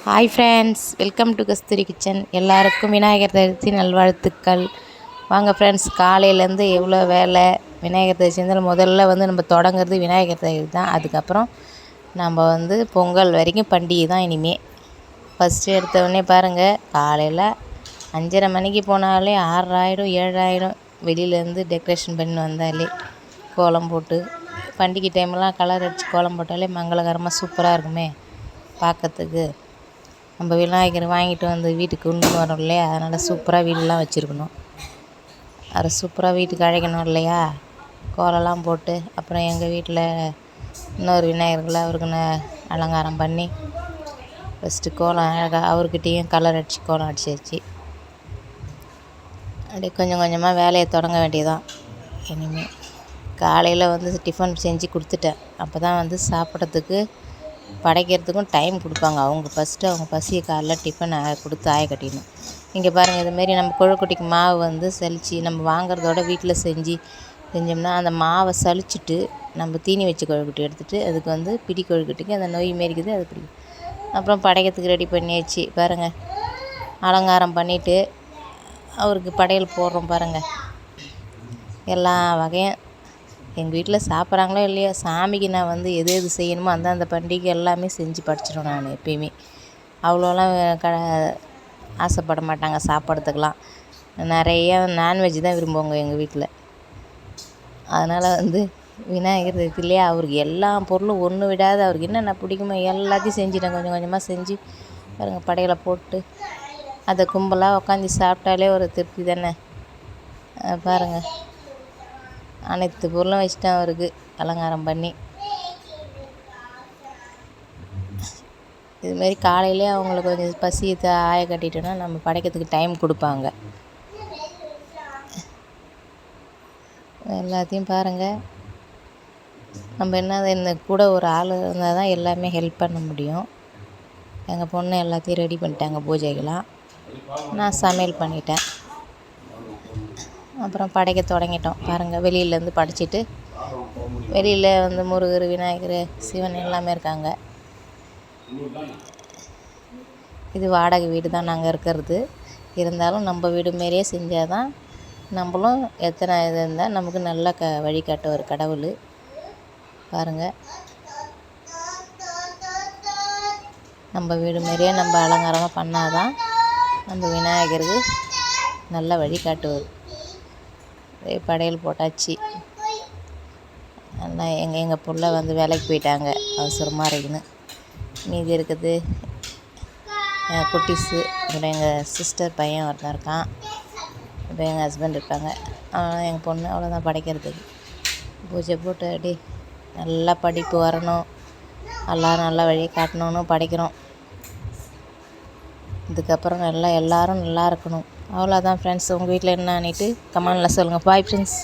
Hi friends, welcome to Kasthuri kitchen. எல்லாருக்கும் விநாயகர் சதுர்த்தி நல்வாழ்த்துக்கள். வாங்க ஃப்ரெண்ட்ஸ், காலையிலேருந்து எவ்வளோ வேலை. விநாயகர் சதுர்த்தி இருந்தாலும் முதல்ல நம்ம தொடங்குறது விநாயகர் சதுர்த்தி தான். அதுக்கப்புறம் நம்ம பொங்கல் வரைக்கும் பண்டிகை தான் இனிமேல். ஃபஸ்ட்டு எடுத்தவொடனே பாருங்கள், காலையில் 5:30 மணிக்கு போனாலே 6 ஆகிடும் 7 ஆகிடும். வெளியிலேருந்து டெக்கரேஷன் பண்ணி வந்தாலே கோலம் போட்டு, பண்டிகை டைம்லாம் கலர் அடித்து கோலம் போட்டாலே மங்களகரமாக சூப்பராக இருக்குமே பார்க்கறதுக்கு. நம்ம விநாயகர் வாங்கிட்டு வந்து வீட்டுக்கு கொண்டு வரோம் இல்லையா, அதனால் சூப்பராக வீடெலாம் வச்சுருக்கணும். அதை சூப்பராக வீட்டுக்கு அழைக்கணும் இல்லையா, கோலம்லாம் போட்டு. அப்புறம் எங்கள் வீட்டில் இன்னொரு விநாயகர்களை அவருக்கு அலங்காரம் பண்ணி ஃபஸ்ட்டு கோலம் அழகாக அவர்கிட்டையும் கலர் அடித்து கோலம் அடிச்சாச்சு. அப்படியே கொஞ்சம் கொஞ்சமாக வேலையை தொடங்க வேண்டியதான். இனிமேல் காலையில் டிஃபன் செஞ்சு கொடுத்துட்டேன். அப்போ தான் சாப்பிட்றதுக்கு படைக்கிறதுக்கும் டைம் கொடுப்பாங்க. அவங்க ஃபஸ்ட்டு அவங்க பசியை காலைல டிஃபன் கொடுத்து ஆய கட்டிடணும். இங்கே பாருங்கள், இதுமாரி நம்ம கொழுக்கட்டைக்கு மாவு சலித்து நம்ம வாங்குறதோட வீட்டில் செஞ்சோம்னா அந்த மாவை சலிச்சுட்டு நம்ம தீனி வச்ச கொழுக்கட்டை எடுத்துகிட்டு அதுக்கு பிடி கொழுக்கட்டைக்கு அந்த நொய் மாரிக்குது அது பிடிக்கும். அப்புறம் படைக்கிறதுக்கு ரெடி பண்ணியாச்சு. பாருங்கள், அலங்காரம் பண்ணிவிட்டு அவருக்கு படையல் போடுறோம். பாருங்கள், எல்லா வகையும் எங்கள் வீட்டில் சாப்பிட்றாங்களோ இல்லையோ, சாமிக்கு நான் எது எது செய்யணுமோ அந்த பண்டிகை எல்லாமே செஞ்சு படிச்சிடுவேன். நான் எப்பயுமே அவ்வளோலாம் ஆசைப்பட மாட்டாங்க சாப்பிட்றதுக்கெலாம். நிறைய நான்வெஜ் தான் விரும்புவாங்க எங்கள் வீட்டில். அதனால் விநாயகர் சதுர்த்தியிலே அவருக்கு எல்லா பொருளும் ஒன்று விடாது. அவருக்கு என்னென்ன பிடிக்குமோ எல்லாத்தையும் செஞ்சுட்டேன். கொஞ்சம் கொஞ்சமாக செஞ்சு பாருங்கள், படையலை போட்டு அதை கும்பலாக உட்காந்து சாப்பிட்டாலே ஒரு திருப்தி தானே. பாருங்கள், அனைத்து பொருளும் வச்சுட்டேன் அவருக்கு அலங்காரம் பண்ணி. இதுமாரி காலையிலே அவங்களுக்கு கொஞ்சம் பசியை ஆய கட்டிட்டோன்னா நம்ம படைக்கிறதுக்கு டைம் கொடுப்பாங்க. எல்லாத்தையும் பாருங்கள், நம்ம என்ன கூட ஒரு ஆள் இருந்தால் தான் எல்லாமே ஹெல்ப் பண்ண முடியும். எங்கள் பொண்ணு எல்லாத்தையும் ரெடி பண்ணிட்டாங்க பூஜைகளாம். நான் சமையல் பண்ணிட்டேன். அப்புறம் படைக்க தொடங்கிட்டோம். பாருங்கள், வெளியிலேருந்து படைச்சிட்டு வெளியில் முருகர், விநாயகர், சிவன் எல்லாமே இருக்காங்க. இது வாடகை வீடு தான் நாங்கள் இருக்கிறது. இருந்தாலும் நம்ம வீடு மாரியே செஞ்சால் தான் நம்மளும் எத்தனை இது இருந்தால் நமக்கு நல்லா வழிகாட்டுவார் கடவுள். பாருங்கள், நம்ம வீடு மாரியே நம்ம அலங்காரமாக பண்ணால் தான் நம்ம விநாயகருக்கு நல்லா வழிகாட்டுவார். படையல் போட்டாச்சு. நல்லா எங்கள் பிள்ளை வேலைக்கு போயிட்டாங்க, அவசரமாக இருக்குன்னு. மீதி இருக்குது எங்கள் குட்டீஸு, அப்புறம் எங்கள் சிஸ்டர் பையன் ஒருத்தன் இருக்கான், அப்புறம் எங்கள் ஹஸ்பண்ட் இருப்பாங்க. எங்கள் பொண்ணு அவ்வளோதான் படைக்கிறதுக்கு. பூஜை போட்டு அப்படி நல்லா படிப்பு வரணும், எல்லோரும் நல்லா வழி காட்டணுன்னு படைக்கிறோம். இதுக்கப்புறம் எல்லோரும் நல்லா இருக்கணும். அவ்வளோதான் ஃப்ரெண்ட்ஸ். உங்கள் வீட்டில் என்ன ஆனிட்டு கமெண்டில் சொல்லுங்கள். Bye friends.